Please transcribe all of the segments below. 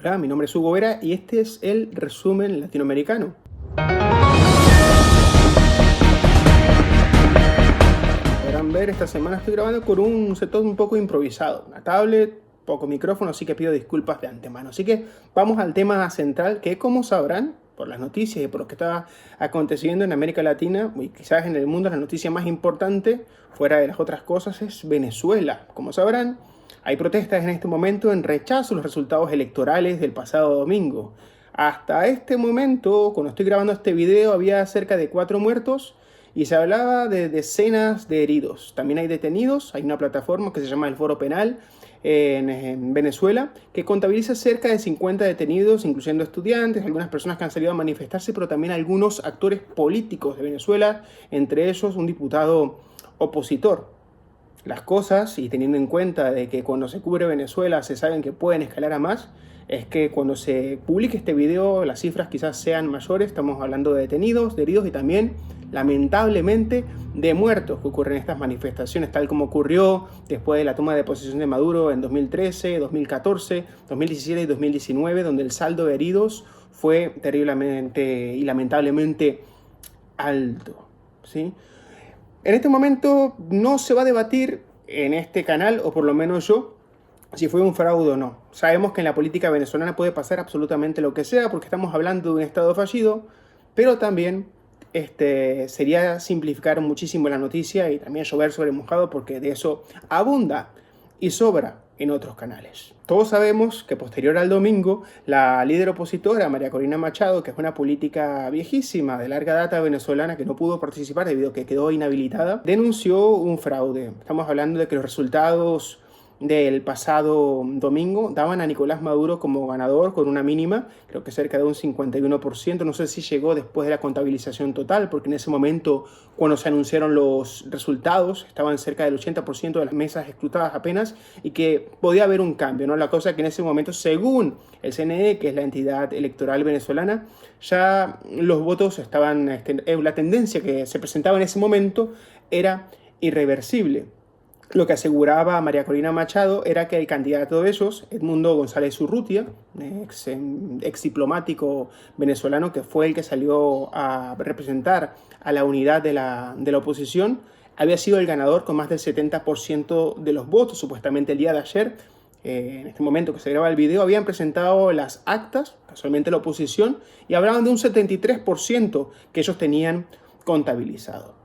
Hola, mi nombre es Hugo Vera y este es el resumen latinoamericano. Podrán ver, esta semana estoy grabando con un setup un poco improvisado, una tablet, poco micrófono, así que pido disculpas de antemano. Así que vamos al tema central, que como sabrán, por las noticias y por lo que está aconteciendo en América Latina y quizás en el mundo, la noticia más importante, fuera de las otras cosas, es Venezuela. Como sabrán, hay protestas en este momento en rechazo a los resultados electorales del pasado domingo. Hasta este momento, cuando estoy grabando este video, había cerca de 4 muertos y se hablaba de decenas de heridos. También hay detenidos, hay una plataforma que se llama el Foro Penal en Venezuela, que contabiliza cerca de 50 detenidos, incluyendo estudiantes, algunas personas que han salido a manifestarse, pero también algunos actores políticos de Venezuela, entre ellos un diputado opositor. Las cosas, y teniendo en cuenta de que cuando se cubre Venezuela se saben que pueden escalar a más, es que cuando se publique este video las cifras quizás sean mayores. Estamos hablando de detenidos, de heridos y también, lamentablemente, de muertos que ocurren en estas manifestaciones, tal como ocurrió después de la toma de posesión de Maduro en 2013, 2014, 2017 y 2019, donde el saldo de heridos fue terriblemente y lamentablemente alto, ¿sí? En este momento no se va a debatir en este canal, o por lo menos yo, si fue un fraude o no. Sabemos que en la política venezolana puede pasar absolutamente lo que sea, porque estamos hablando de un Estado fallido, pero también sería simplificar muchísimo la noticia y también llover sobre mojado, porque de eso abunda y sobra en otros canales. Todos sabemos que posterior al domingo, la líder opositora María Corina Machado, que es una política viejísima de larga data venezolana que no pudo participar debido a que quedó inhabilitada, denunció un fraude. Estamos hablando de que los resultados del pasado domingo daban a Nicolás Maduro como ganador con una mínima, creo que cerca de un 51%, no sé si llegó después de la contabilización total, porque en ese momento cuando se anunciaron los resultados estaban cerca del 80% de las mesas escrutadas apenas y que podía haber un cambio, ¿no? La cosa que en ese momento, según el CNE, que es la entidad electoral venezolana, ya los votos estaban, la tendencia que se presentaba en ese momento era irreversible. Lo que aseguraba María Corina Machado era que el candidato de ellos, Edmundo González Urrutia, ex diplomático venezolano que fue el que salió a representar a la unidad de la oposición, había sido el ganador con más del 70% de los votos. Supuestamente el día de ayer, en este momento que se graba el video, habían presentado las actas, casualmente la oposición, y hablaban de un 73% que ellos tenían contabilizado.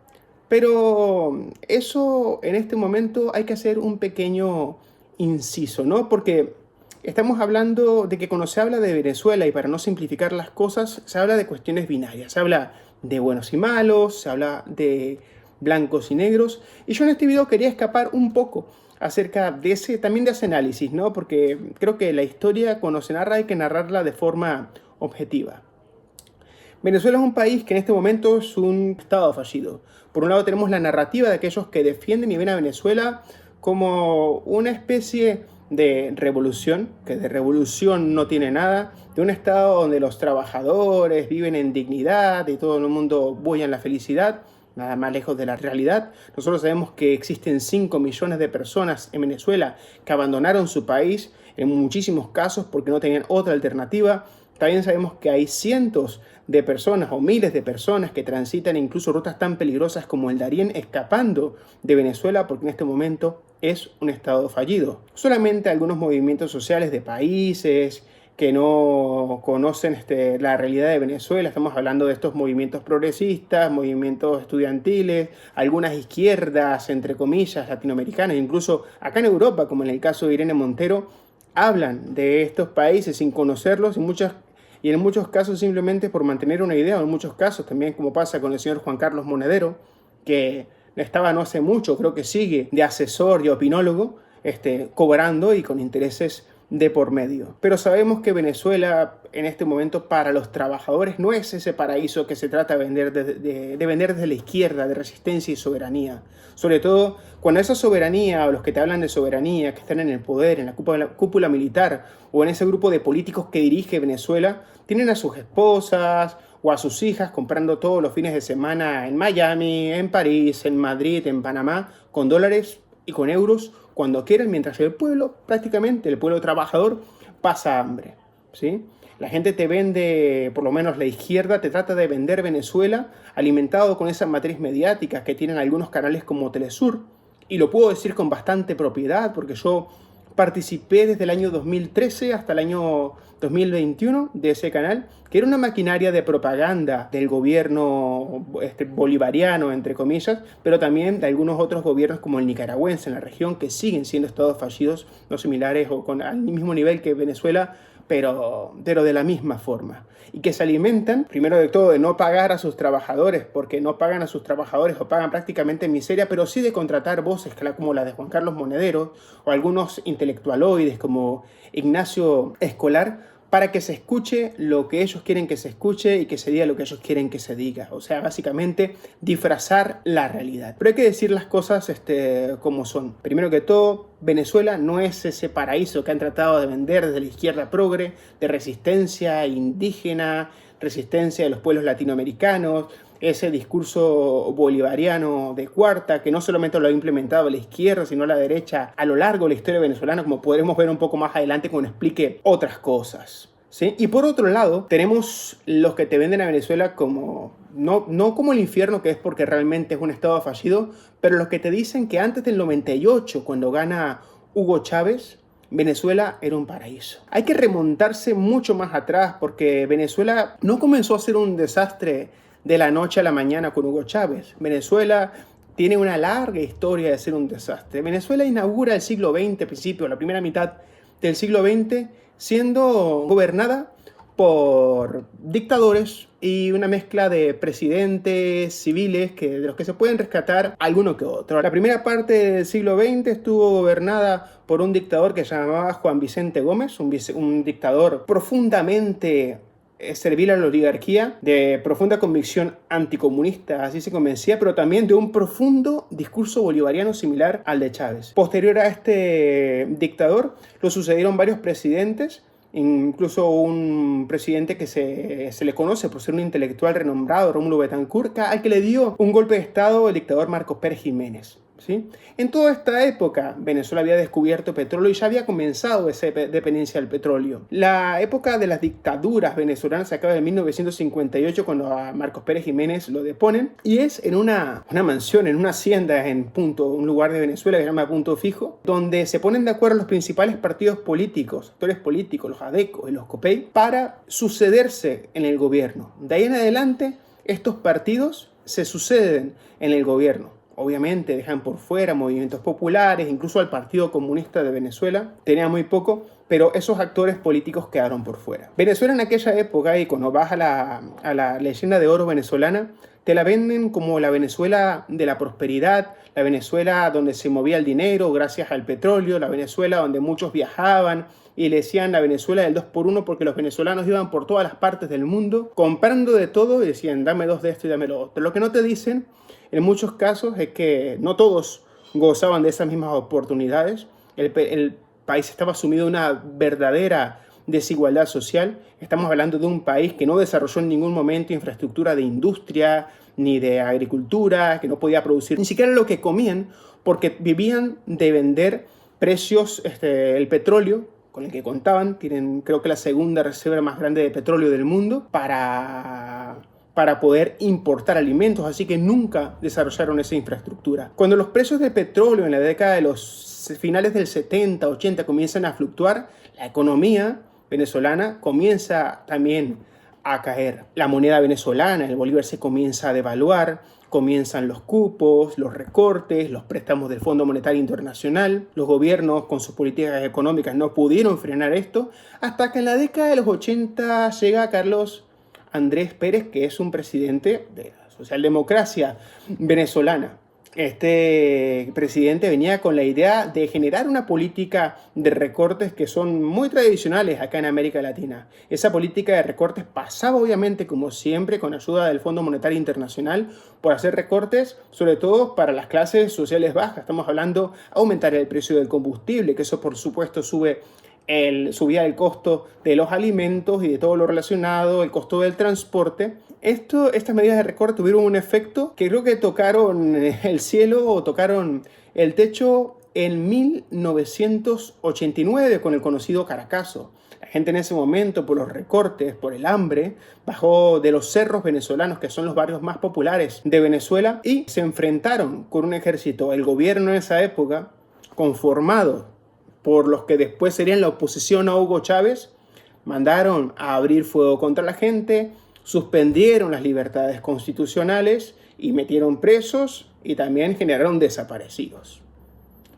Pero eso en este momento hay que hacer un pequeño inciso, ¿no? Porque estamos hablando de que cuando se habla de Venezuela, y para no simplificar las cosas, se habla de cuestiones binarias. Se habla de buenos y malos, se habla de blancos y negros. Y yo en este video quería escapar un poco acerca de también de ese análisis, ¿no? Porque creo que la historia, cuando se narra, hay que narrarla de forma objetiva. Venezuela es un país que en este momento es un estado fallido. Por un lado tenemos la narrativa de aquellos que defienden y ven a Venezuela como una especie de revolución, que de revolución no tiene nada, de un estado donde los trabajadores viven en dignidad y todo el mundo bulla en la felicidad, nada más lejos de la realidad. Nosotros sabemos que existen 5 millones de personas en Venezuela que abandonaron su país, en muchísimos casos porque no tenían otra alternativa. También sabemos que hay cientos de personas o miles de personas que transitan incluso rutas tan peligrosas como el Darién escapando de Venezuela porque en este momento es un estado fallido. Solamente algunos movimientos sociales de países que no conocen la realidad de Venezuela, estamos hablando de estos movimientos progresistas, movimientos estudiantiles, algunas izquierdas, entre comillas, latinoamericanas, incluso acá en Europa, como en el caso de Irene Montero, hablan de estos países sin conocerlos y en muchos casos simplemente por mantener una idea, o en muchos casos también como pasa con el señor Juan Carlos Monedero, que estaba no hace mucho, creo que sigue de asesor y opinólogo, cobrando y con intereses de por medio. Pero sabemos que Venezuela en este momento para los trabajadores no es ese paraíso que se trata de vender, de vender desde la izquierda, de resistencia y soberanía. Sobre todo cuando esa soberanía, o los que te hablan de soberanía, que están en el poder, en la cúpula militar o en ese grupo de políticos que dirige Venezuela, tienen a sus esposas o a sus hijas comprando todos los fines de semana en Miami, en París, en Madrid, en Panamá, con dólares y con euros cuando quieran, mientras el pueblo, prácticamente el pueblo trabajador, pasa hambre. ¿sí? La gente te vende, por lo menos la izquierda, te trata de vender Venezuela alimentado con esa matriz mediática que tienen algunos canales como Telesur. Y lo puedo decir con bastante propiedad porque yo participé desde el año 2013 hasta el año 2021 de ese canal, que era una maquinaria de propaganda del gobierno bolivariano, entre comillas, pero también de algunos otros gobiernos como el nicaragüense en la región, que siguen siendo estados fallidos, no similares o con al mismo nivel que Venezuela, pero de la misma forma. Y que se alimentan, primero de todo, de no pagar a sus trabajadores, porque no pagan a sus trabajadores o pagan prácticamente miseria, pero sí de contratar voces como la de Juan Carlos Monedero o algunos intelectualoides como Ignacio Escolar, para que se escuche lo que ellos quieren que se escuche y que se diga lo que ellos quieren que se diga. O sea, básicamente disfrazar la realidad. Pero hay que decir las cosas como son. Primero que todo, Venezuela no es ese paraíso que han tratado de vender desde la izquierda progre, de resistencia indígena, resistencia de los pueblos latinoamericanos, ese discurso bolivariano de cuarta, que no solamente lo ha implementado la izquierda, sino la derecha a lo largo de la historia venezolana, como podremos ver un poco más adelante cuando explique otras cosas, ¿sí? Y por otro lado, tenemos los que te venden a Venezuela como, no como el infierno que es porque realmente es un estado fallido, pero los que te dicen que antes del 98, cuando gana Hugo Chávez, Venezuela era un paraíso. Hay que remontarse mucho más atrás porque Venezuela no comenzó a ser un desastre de la noche a la mañana con Hugo Chávez. Venezuela tiene una larga historia de ser un desastre. Venezuela inaugura el siglo XX, principio, la primera mitad del siglo XX, siendo gobernada por dictadores y una mezcla de presidentes civiles de los que se pueden rescatar alguno que otro. La primera parte del siglo XX estuvo gobernada por un dictador que se llamaba Juan Vicente Gómez, un dictador profundamente servil a la oligarquía, de profunda convicción anticomunista, así se convencía, pero también de un profundo discurso bolivariano similar al de Chávez. Posterior a este dictador, lo sucedieron varios presidentes, incluso un presidente que se le conoce por ser un intelectual renombrado, Rómulo Betancourt, al que le dio un golpe de estado el dictador Marcos Pérez Jiménez. ¿Sí? En toda esta época, Venezuela había descubierto petróleo y ya había comenzado esa dependencia del petróleo. La época de las dictaduras venezolanas se acaba en 1958 cuando a Marcos Pérez Jiménez lo deponen y es en una mansión, en una hacienda un lugar de Venezuela que se llama Punto Fijo, donde se ponen de acuerdo los principales partidos políticos, actores políticos, los ADECO y los COPEI, para sucederse en el gobierno. De ahí en adelante, estos partidos se suceden en el gobierno. Obviamente dejan por fuera movimientos populares, incluso al Partido Comunista de Venezuela, tenía muy poco, pero esos actores políticos quedaron por fuera. Venezuela en aquella época, y cuando vas a la leyenda de oro venezolana, te la venden como la Venezuela de la prosperidad, la Venezuela donde se movía el dinero gracias al petróleo, la Venezuela donde muchos viajaban, y le decían la Venezuela del 2x1 porque los venezolanos iban por todas las partes del mundo comprando de todo y decían dame dos de esto y dame lo otro. Lo que no te dicen en muchos casos es que no todos gozaban de esas mismas oportunidades. El país estaba sumido en una verdadera desigualdad social. Estamos hablando de un país que no desarrolló en ningún momento infraestructura de industria ni de agricultura, que no podía producir ni siquiera lo que comían porque vivían de vender precios, el petróleo con el que contaban. Tienen creo que la segunda reserva más grande de petróleo del mundo para poder importar alimentos, así que nunca desarrollaron esa infraestructura. Cuando los precios de petróleo en la década de los finales del 70, 80 comienzan a fluctuar, la economía venezolana comienza también a caer. La moneda venezolana, el bolívar, se comienza a devaluar, comienzan los cupos, los recortes, los préstamos del Fondo Monetario Internacional. Los gobiernos con sus políticas económicas no pudieron frenar esto, hasta que en la década de los 80 llega Carlos Andrés Pérez, que es un presidente de la socialdemocracia venezolana. Este presidente venía con la idea de generar una política de recortes que son muy tradicionales acá en América Latina. Esa política de recortes pasaba obviamente, como siempre, con ayuda del Fondo Monetario Internacional, por hacer recortes, sobre todo para las clases sociales bajas. Estamos hablando de aumentar el precio del combustible, que eso por supuesto subía el costo de los alimentos y de todo lo relacionado, el costo del transporte. Estas medidas de recorte tuvieron un efecto que creo que tocaron el cielo o tocaron el techo en 1989 con el conocido Caracazo. La gente en ese momento, por los recortes, por el hambre, bajó de los cerros venezolanos, que son los barrios más populares de Venezuela, y se enfrentaron con un ejército. El gobierno en esa época, conformado por los que después serían la oposición a Hugo Chávez, mandaron a abrir fuego contra la gente, suspendieron las libertades constitucionales y metieron presos y también generaron desaparecidos.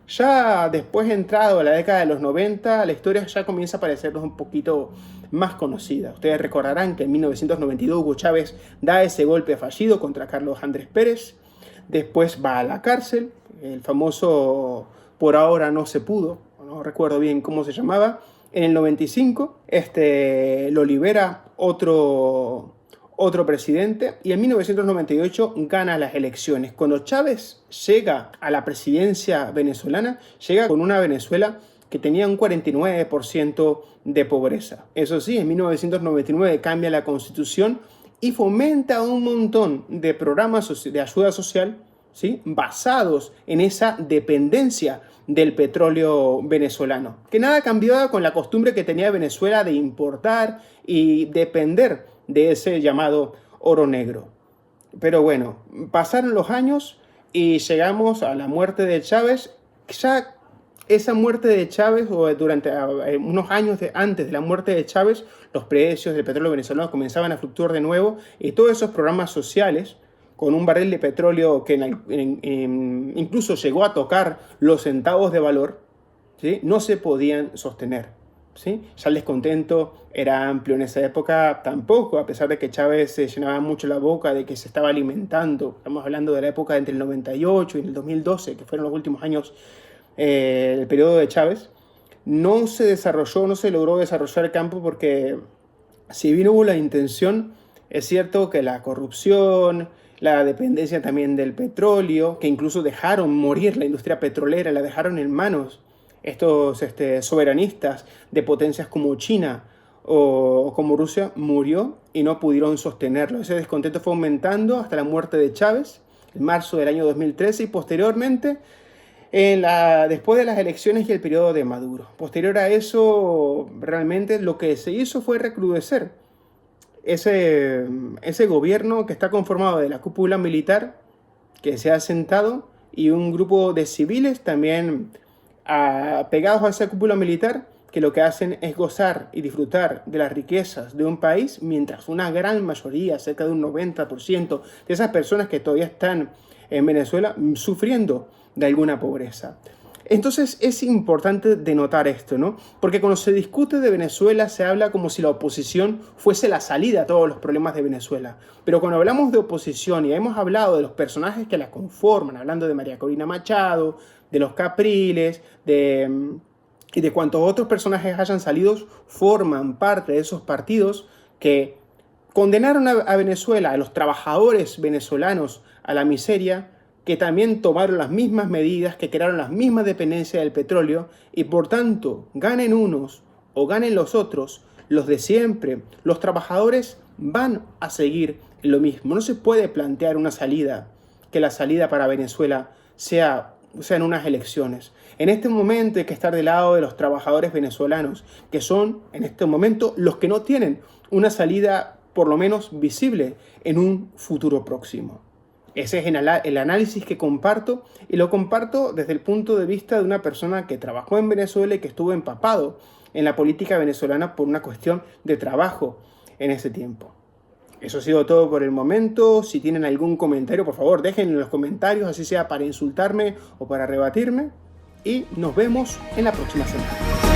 Ya después, entrado a la década de los 90, la historia ya comienza a parecernos un poquito más conocida. Ustedes recordarán que en 1992 Hugo Chávez da ese golpe fallido contra Carlos Andrés Pérez. Después va a la cárcel, el famoso "por ahora no se pudo", no recuerdo bien cómo se llamaba. En el 95 lo libera otro presidente y en 1998 gana las elecciones. Cuando Chávez llega a la presidencia venezolana, llega con una Venezuela que tenía un 49% de pobreza. Eso sí, en 1999 cambia la constitución y fomenta un montón de programas de ayuda social, ¿sí?, basados en esa dependencia del petróleo venezolano. Que nada cambiaba con la costumbre que tenía Venezuela de importar y depender de ese llamado oro negro. Pero bueno, pasaron los años y llegamos a la muerte de Chávez. Ya esa muerte de Chávez, o durante unos años antes de la muerte de Chávez, los precios del petróleo venezolano comenzaban a fluctuar de nuevo y todos esos programas sociales, con un barril de petróleo que incluso llegó a tocar los centavos de valor, ¿sí?, no se podían sostener. ¿Sí? Ya el descontento era amplio en esa época tampoco, a pesar de que Chávez se llenaba mucho la boca de que se estaba alimentando. Estamos hablando de la época entre el 98 y el 2012, que fueron los últimos años del periodo de Chávez. No se logró desarrollar el campo porque, si bien hubo la intención, es cierto que la corrupción, la dependencia también del petróleo, que incluso dejaron morir la industria petrolera, la dejaron en manos estos soberanistas de potencias como China o como Rusia, murió y no pudieron sostenerlo. Ese descontento fue aumentando hasta la muerte de Chávez en marzo del año 2013 y posteriormente después de las elecciones y el periodo de Maduro. Posterior a eso, realmente lo que se hizo fue recrudecer ese gobierno que está conformado de la cúpula militar que se ha sentado y un grupo de civiles también pegados a esa cúpula militar, que lo que hacen es gozar y disfrutar de las riquezas de un país, mientras una gran mayoría, cerca de un 90% de esas personas que todavía están en Venezuela, sufriendo de alguna pobreza. Entonces es importante denotar esto, ¿no? Porque cuando se discute de Venezuela se habla como si la oposición fuese la salida a todos los problemas de Venezuela. Pero cuando hablamos de oposición y hemos hablado de los personajes que la conforman, hablando de María Corina Machado, de los Capriles, y de cuantos otros personajes hayan salido, forman parte de esos partidos que condenaron a Venezuela, a los trabajadores venezolanos a la miseria, que también tomaron las mismas medidas, que crearon las mismas dependencias del petróleo y por tanto, ganen unos o ganen los otros, los de siempre, los trabajadores van a seguir lo mismo. No se puede plantear una salida, que la salida para Venezuela sea en unas elecciones. En este momento hay que estar del lado de los trabajadores venezolanos, que son en este momento los que no tienen una salida por lo menos visible en un futuro próximo. Ese es el análisis que comparto, y lo comparto desde el punto de vista de una persona que trabajó en Venezuela y que estuvo empapado en la política venezolana por una cuestión de trabajo en ese tiempo. Eso ha sido todo por el momento. Si tienen algún comentario, por favor, déjenlo en los comentarios, así sea para insultarme o para rebatirme. Y nos vemos en la próxima semana.